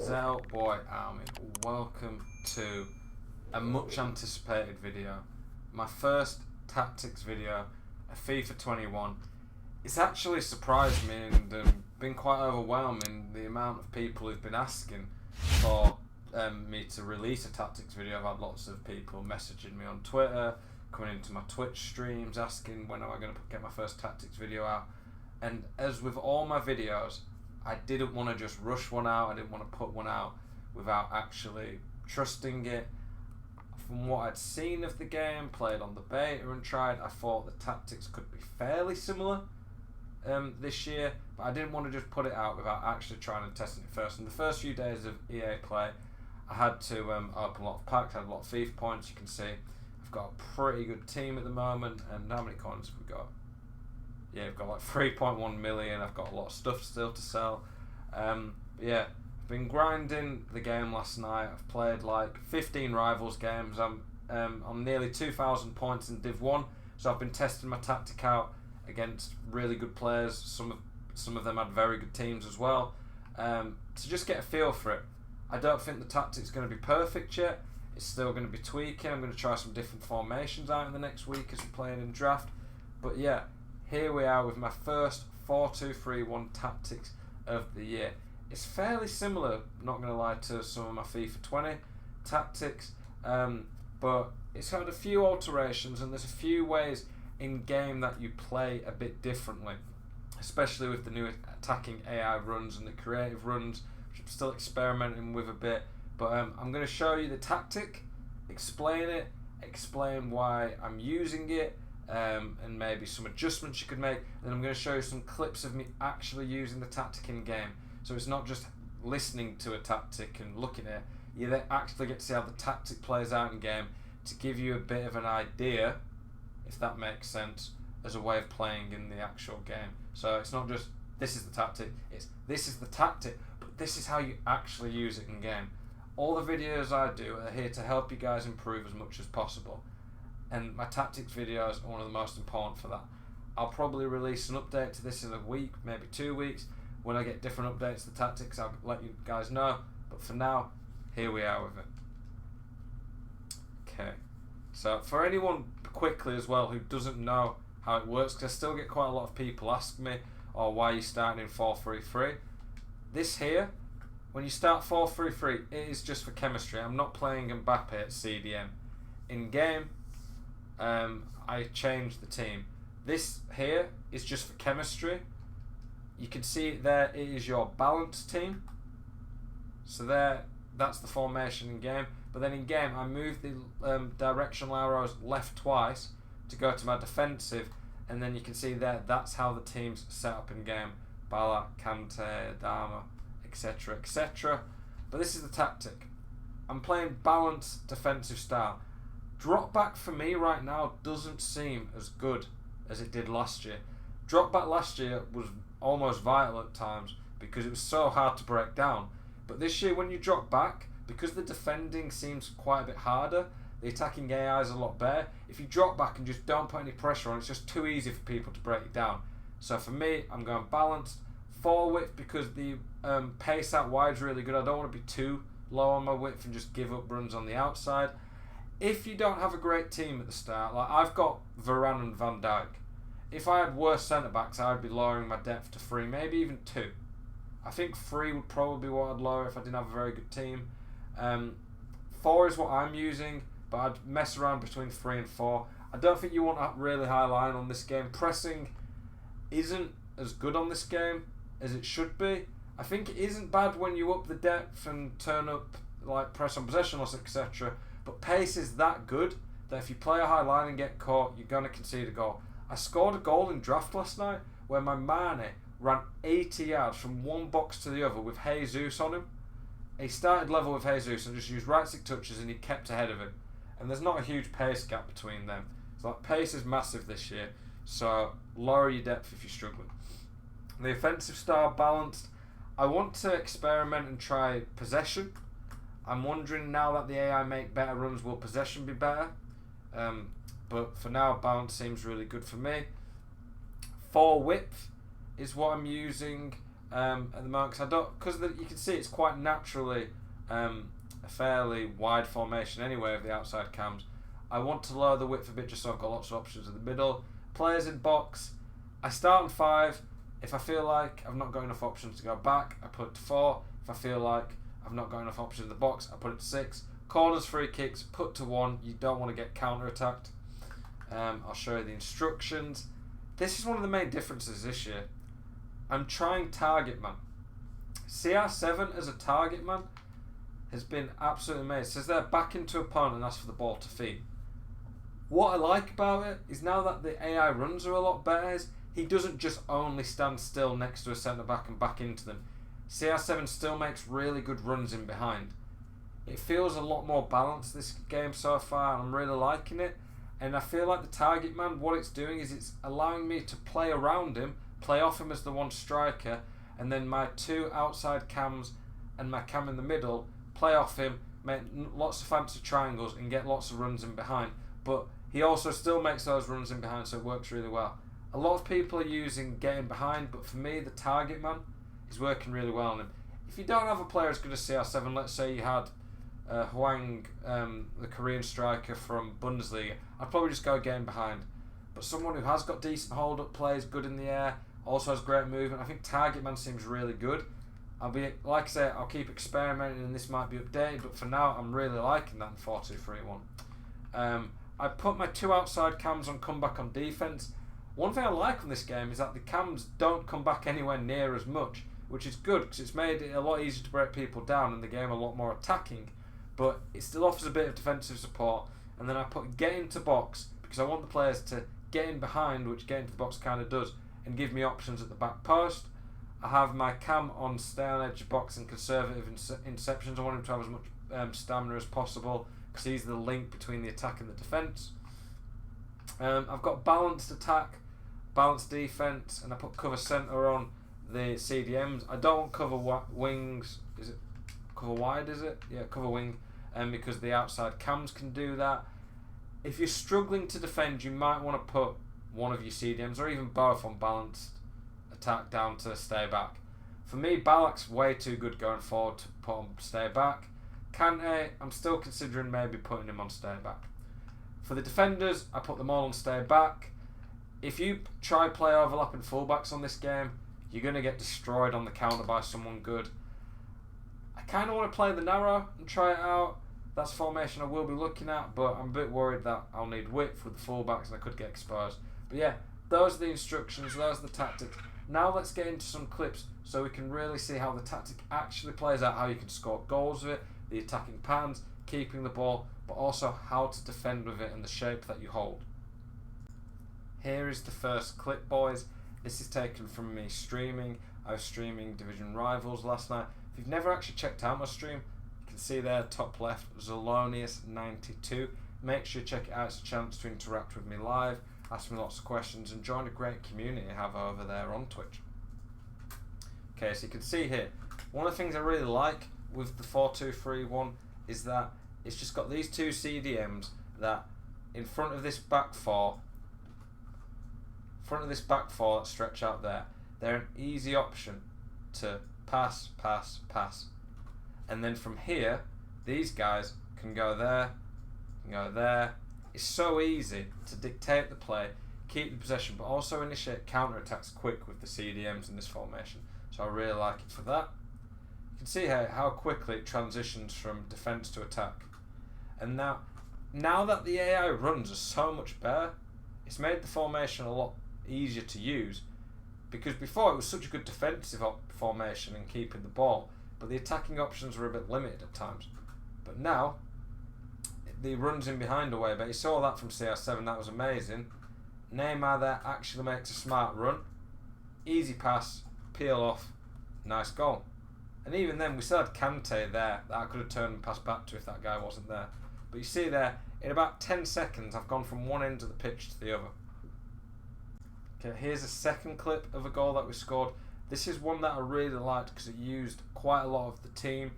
Zel Boy Army, welcome to a much anticipated video. My first tactics video, a FIFA 21. It's actually surprised me and been quite overwhelming the amount of people who've been asking for me to release a tactics video. I've had lots of people messaging me on Twitter, coming into my Twitch streams, asking when am I going to get my first tactics video out. And as with all my videos, I didn't want to just rush one out. I didn't want to put one out without actually trusting it. From what I'd seen of the game, played on the beta and tried, I thought the tactics could be fairly similar this year, but I didn't want to just put it out without actually trying and testing it first. In the first few days of EA Play, I had to open a lot of packs, I had a lot of FIFA points. You can see I've got a pretty good team at the moment. And how many coins have we got? Yeah, I've got like 3.1 million. I've got a lot of stuff still to sell. Yeah, I've been grinding the game last night. I've played like 15 rivals games. I'm on nearly 2,000 points in Div 1, so I've been testing my tactic out against really good players. Some of them had very good teams as well, to just get a feel for it. I don't think the tactic's going to be perfect yet. It's still going to be tweaking. I'm going to try some different formations out in the next week as we're playing in draft. But yeah, here we are with my first 4-2-3-1 tactics of the year. It's fairly similar, not going to lie, to some of my FIFA 20 tactics, but it's had a few alterations and there's a few ways in game that you play a bit differently, especially with the new attacking AI runs and the creative runs, which I'm still experimenting with a bit. But I'm going to show you the tactic, explain it, explain why I'm using it, and maybe some adjustments you could make. And then I'm going to show you some clips of me actually using the tactic in game. So it's not just listening to a tactic and looking at it. You then actually get to see how the tactic plays out in game to give you a bit of an idea, if that makes sense, as a way of playing in the actual game. So it's not just this is the tactic, it's this is the tactic, but this is how you actually use it in game. All the videos I do are here to help you guys improve as much as possible, and my tactics videos are one of the most important for that. I'll probably release an update to this in a week, maybe 2 weeks. When I get different updates to the tactics, I'll let you guys know, but for now, here we are with it. Okay, so for anyone quickly as well who doesn't know how it works, because I still get quite a lot of people ask me, oh, why are you starting in 4-3-3? This here, when you start 4-3-3, it is just for chemistry. I'm not playing Mbappe at CDM. In game, I changed the team. This here is just for chemistry. You can see it there, it is your balanced team. So there, that's the formation in game. But then in game, I move the directional arrows left twice to go to my defensive, and then you can see there, that's how the team's set up in game. Bala, Kante, Adama, etc, etc. But this is the tactic. I'm playing balanced defensive style. Drop back for me right now doesn't seem as good as it did last year. Drop back last year was almost vital at times because it was so hard to break down. But this year when you drop back, because the defending seems quite a bit harder, the attacking AI is a lot better. If you drop back and just don't put any pressure on, it's just too easy for people to break it down. So for me, I'm going balanced. Full width because the pace out wide is really good. I don't want to be too low on my width and just give up runs on the outside. If you don't have a great team at the start, like I've got Varane and Van Dijk. If I had worse centre-backs, I'd be lowering my depth to 3, maybe even 2. I think 3 would probably be what I'd lower if I didn't have a very good team. 4 is what I'm using, but I'd mess around between 3 and 4. I don't think you want a really high line on this game. Pressing isn't as good on this game as it should be. I think it isn't bad when you up the depth and turn up like press on possession loss, etc. But pace is that good that if you play a high line and get caught, you're going to concede a goal. I scored a goal in draft last night where my Mane ran 80 yards from one box to the other with Jesus on him. He started level with Jesus and just used right stick touches and he kept ahead of him. And there's not a huge pace gap between them. It's like pace is massive this year, so lower your depth if you're struggling. The offensive style balanced. I want to experiment and try possession. I'm wondering now that the AI make better runs, will possession be better? But for now, balance seems really good for me. 4 width is what I'm using. at the moment because you can see it's quite naturally a fairly wide formation anyway of the outside cams. I want to lower the width a bit just so I've got lots of options in the middle. Players in box, I start on 5. If I feel like I've not got enough options to go back, I put it to 4. If I feel like I've not got enough options in the box, I put it to 6. Corners, free kicks, put to 1. You don't want to get counter-attacked. I'll show you the instructions. This is one of the main differences this year. I'm trying target man. CR7 as a target man has been absolutely amazing. It says they're back into opponent and ask for the ball to feed. What I like about it is now that the AI runs are a lot better, is he doesn't just only stand still next to a centre back and back into them. CR7 still makes really good runs in behind. It feels a lot more balanced this game so far, and I'm really liking it. And I feel like the target man, what it's doing is it's allowing me to play around him, play off him as the one striker, and then my 2 outside cams and my cam in the middle, play off him, make lots of fancy triangles and get lots of runs in behind. But he also still makes those runs in behind, so it works really well. A lot of people are using getting behind, but for me the target man is working really well on him. If you don't have a player as good as CR7, let's say you had Hwang, the Korean striker from Bundesliga, I'd probably just go getting behind. But someone who has got decent hold up plays, good in the air, also has great movement, I think target man seems really good. Like I say, I'll keep experimenting and this might be updated, but for now I'm really liking that in 4-2-3-1. I put my 2 outside cams on comeback on defence. One thing I like on this game is that the cams don't come back anywhere near as much, which is good because it's made it a lot easier to break people down and the game a lot more attacking, but it still offers a bit of defensive support. And then I put get into box because I want the players to get in behind, which get into the box kind of does, and give me options at the back post. I have my cam on stay on edge of box and conservative interceptions. I want him to have as much stamina as possible because he's the link between the attack and the defence. I've got balanced attack, balanced defence, and I put cover centre on the CDMs. I don't want cover wings. Is it cover wide? Is it? Yeah, cover wing. Because the outside cams can do that. If you're struggling to defend, you might want to put one of your CDMs or even both on balanced attack down to stay back. For me, Balak's way too good going forward to put on stay back. Kante, I'm still considering maybe putting him on stay back. For the defenders, I put them all on stay back. If you try play overlapping fullbacks on this game, you're going to get destroyed on the counter by someone good. I kind of want to play the narrow and try it out. That's a formation I will be looking at, but I'm a bit worried that I'll need width with the fullbacks and I could get exposed. But yeah, those are the instructions, those are the tactics. Now let's get into some clips so we can really see how the tactic actually plays out, how you can score goals with it, the attacking patterns, keeping the ball, but also how to defend with it and the shape that you hold. Here is the first clip, boys. This is taken from me streaming. I was streaming Division Rivals last night. If you've never actually checked out my stream, you can see there top left, Zelonius 92. Make sure you check it out. It's a chance to interact with me live, ask me lots of questions, and join a great community I have over there on Twitch. Okay, so you can see here, one of the things I really like with the 4-2-3-1 is that it's just got these 2 CDMs that in front of this back four that stretch out there, they're an easy option to pass, pass, pass. And then from here, these guys can go there, can go there. It's so easy to dictate the play, keep the possession, but also initiate counter-attacks quick with the CDMs in this formation. So I really like it for that. You can see here how quickly it transitions from defence to attack. And now that the AI runs are so much better, it's made the formation a lot easier to use, because before it was such a good defensive formation and keeping the ball, but the attacking options were a bit limited at times. But now the runs in behind away, but you saw that from CR7, that was amazing. Neymar there actually makes a smart run, easy pass, peel off, nice goal. And even then we still had Kante there that I could have turned and passed back to if that guy wasn't there. But you see there, in about 10 seconds I've gone from one end of the pitch to the other. Okay, here's a second clip of a goal that we scored. This is one that I really liked because it used quite a lot of the team.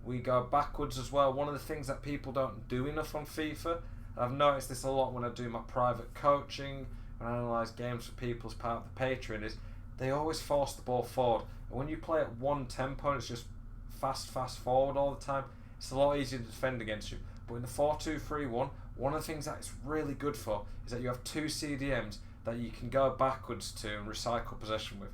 We go backwards as well. One of the things that people don't do enough on FIFA, and I've noticed this a lot when I do my private coaching, when I analyse games for people as part of the Patreon, is they always force the ball forward. And when you play at one tempo and it's just fast forward all the time, it's a lot easier to defend against you. But in the 4-2-3-1, one of the things that it's really good for is that you have two CDMs that you can go backwards to and recycle possession with.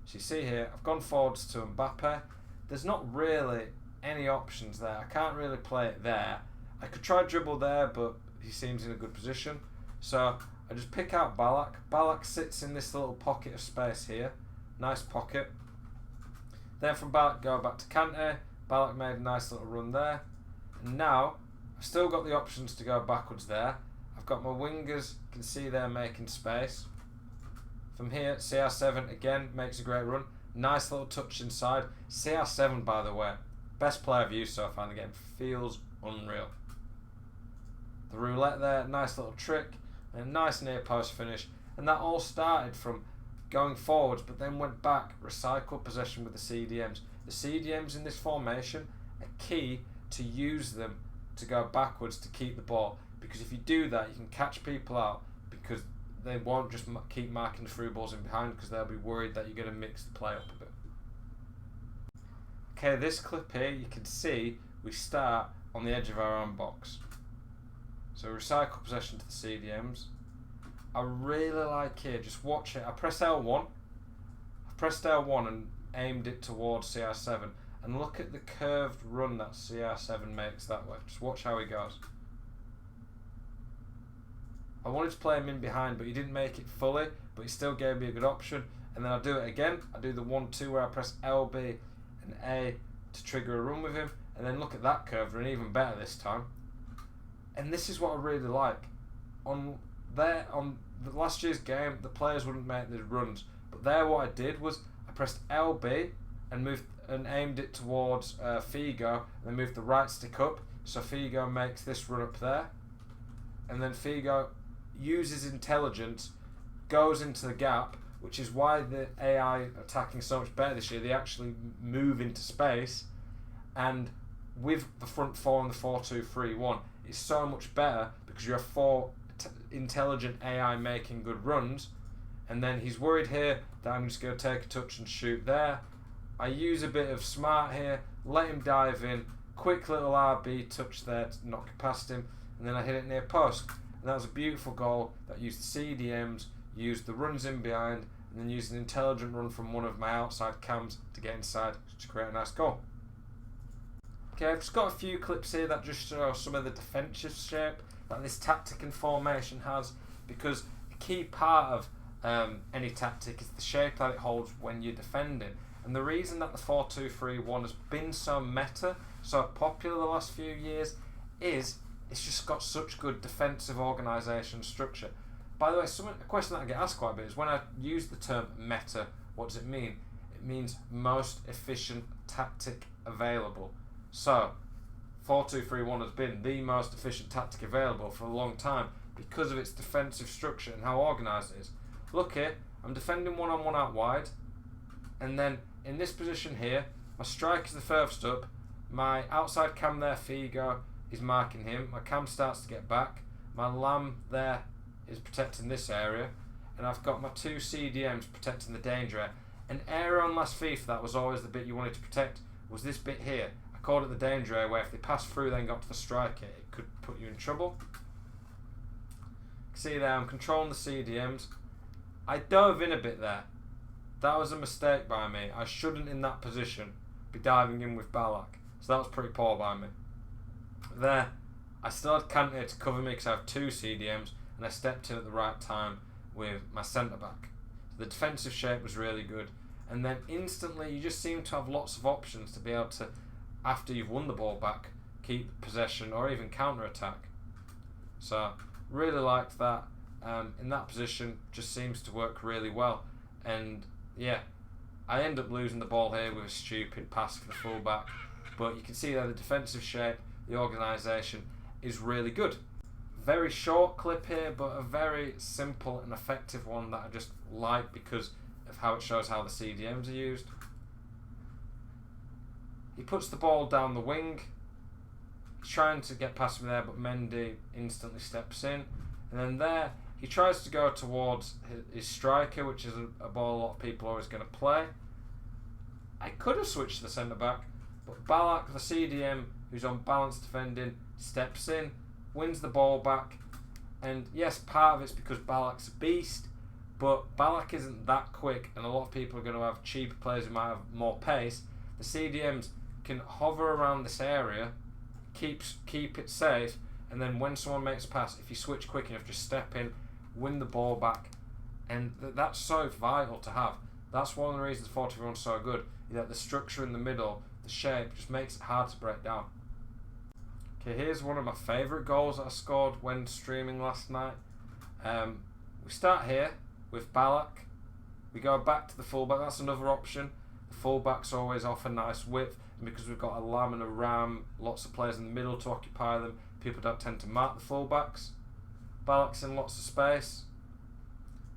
So you see here, I've gone forwards to Mbappe. There's not really any options there. I can't really play it there. I could try dribble there, but he seems in a good position. So I just pick out Ballack. Ballack sits in this little pocket of space here. Nice pocket. Then from Ballack go back to Kante. Ballack made a nice little run there. And now I've still got the options to go backwards there. I've got my wingers, you can see they're making space. From here, CR7 again makes a great run. Nice little touch inside. CR7, by the way, best player I've used so far in the game. Feels unreal. The roulette there, nice little trick. And a nice near post finish. And that all started from going forwards, but then went back, recycle possession with the CDMs. The CDMs in this formation are key to use them to go backwards to keep the ball, because if you do that you can catch people out, because they won't just keep marking the through balls in behind, because they'll be worried that you're going to mix the play up a bit. Okay, this clip here you can see we start on the edge of our own box. So recycle possession to the CDMs. I really like here, just watch it. I press L1. I pressed L1 and aimed it towards CR7. And look at the curved run that CR7 makes that way. Just watch how he goes. I wanted to play him in behind, but he didn't make it fully, but he still gave me a good option. And then I do it again. I do the 1-2 where I press LB and A to trigger a run with him. And then look at that curved run, even better this time. And this is what I really like. On the last year's game, the players wouldn't make the runs, but there what I did was I pressed LB and moved and aimed it towards Figo, and then moved the right stick up, so Figo makes this run up there, and then Figo uses intelligence, goes into the gap, which is why the AI attacking so much better this year. They actually move into space, and with the front four and the 4-2-3-1, it's so much better because you have four intelligent AI making good runs. And then he's worried here that I'm just going to take a touch and shoot there. I use a bit of smart here, let him dive in, quick little RB touch there to knock it past him, and then I hit it near post. And that was a beautiful goal that used the CDMs, used the runs in behind, and then used an intelligent run from one of my outside cams to get inside to create a nice goal. Okay, I've just got a few clips here that just show some of the defensive shape that this tactic and formation has, because a key part of any tactic is the shape that it holds when you're defending. And the reason that the 4-2-3-1 has been so meta, so popular the last few years, is it's just got such good defensive organisation structure. By the way, a question that I get asked quite a bit is when I use the term meta, what does it mean? It means most efficient tactic available. So 4-2-3-1 has been the most efficient tactic available for a long time because of its defensive structure and how organised it is. Look here, I'm defending one-on-one out wide, and then in this position here, my striker's the furthest up, my outside cam there, Figo, is marking him, my cam starts to get back, my lamb there is protecting this area, and I've got my two CDMs protecting the danger area. An area on last FIFA that was always the bit you wanted to protect was this bit here. I called it the danger area, where if they passed through then got to the striker, it could put you in trouble. See there, I'm controlling the CDMs. I dove in a bit there. That was a mistake by me. I shouldn't, in that position, be diving in with Ballack. So that was pretty poor by me. There, I still had Kante to cover me because I have two CDMs, and I stepped in at the right time with my centre-back. So the defensive shape was really good. And then instantly, you just seem to have lots of options to be able to, after you've won the ball back, keep possession or even counter-attack. So, really liked that. In that position, just seems to work really well. And yeah, I end up losing the ball here with a stupid pass for the fullback, but you can see there the defensive shape, the organisation is really good. Very short clip here, but a very simple and effective one that I just like because of how it shows how the CDMs are used. He puts the ball down the wing. He's trying to get past me there, but Mendy instantly steps in. And then there, he tries to go towards his striker, which is a ball a lot of people are always going to play. I could have switched to the centre back, but Ballack, the CDM, who's on balance defending, steps in, wins the ball back, and yes, part of it's because Ballack's a beast, but Ballack isn't that quick, and a lot of people are going to have cheaper players who might have more pace. The CDMs can hover around this area, keep it safe, and then when someone makes a pass, if you switch quick enough, just step in, win the ball back, and that's so vital to have. That's one of the reasons 41's so good, is that the structure in the middle, the shape, just makes it hard to break down. Okay, here's one of my favourite goals that I scored when streaming last night. We start here with Ballack. We go back to the fullback. That's another option. The fullbacks always offer nice width, and because we've got a Lam and a Ram, lots of players in the middle to occupy them, people don't tend to mark the fullbacks. Ballack's in lots of space.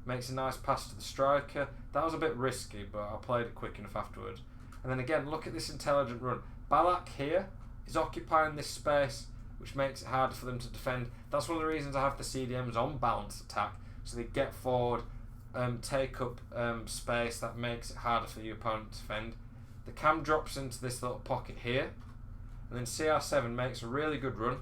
Makes a nice pass to the striker. That was a bit risky, but I played it quick enough afterwards. And then again, look at this intelligent run. Ballack here is occupying this space, which makes it harder for them to defend. That's one of the reasons I have the CDMs on balance attack, so they get forward, take up space. That makes it harder for the opponent to defend. The cam drops into this little pocket here, and then CR7 makes a really good run.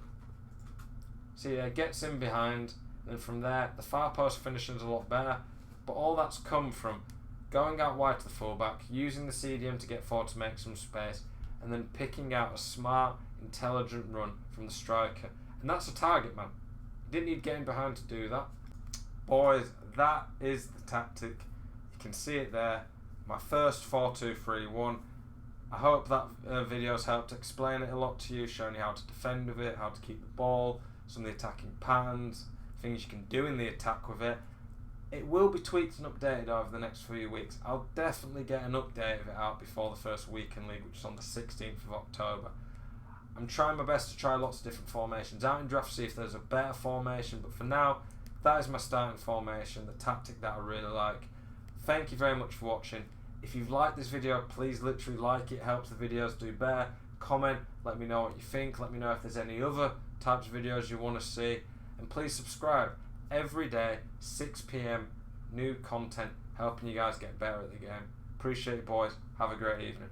See, gets in behind, and then from there, the far post finishing is a lot better, but all that's come from going out wide to the fullback, using the CDM to get forward to make some space, and then picking out a smart, intelligent run from the striker. And that's a target, man. You didn't need getting behind to do that. Boys, that is the tactic. You can see it there. My first 4-2-3-1. I hope that video's helped explain it a lot to you, showing you how to defend with it, how to keep the ball, some of the attacking patterns, things you can do in the attack with it. It will be tweaked and updated over the next few weeks. I'll definitely get an update of it out before the first weekend league, which is on the 16th of October. I'm trying my best to try lots of different formations out in draft, see if there's a better formation, but for now, that is my starting formation, the tactic that I really like. Thank you very much for watching. If you've liked this video, please literally like it. It helps the videos do better. Comment, let me know what you think. Let me know if there's any other types of videos you want to see. And please subscribe. Every day, 6 PM, new content, helping you guys get better at the game. Appreciate it, boys. Have a great evening.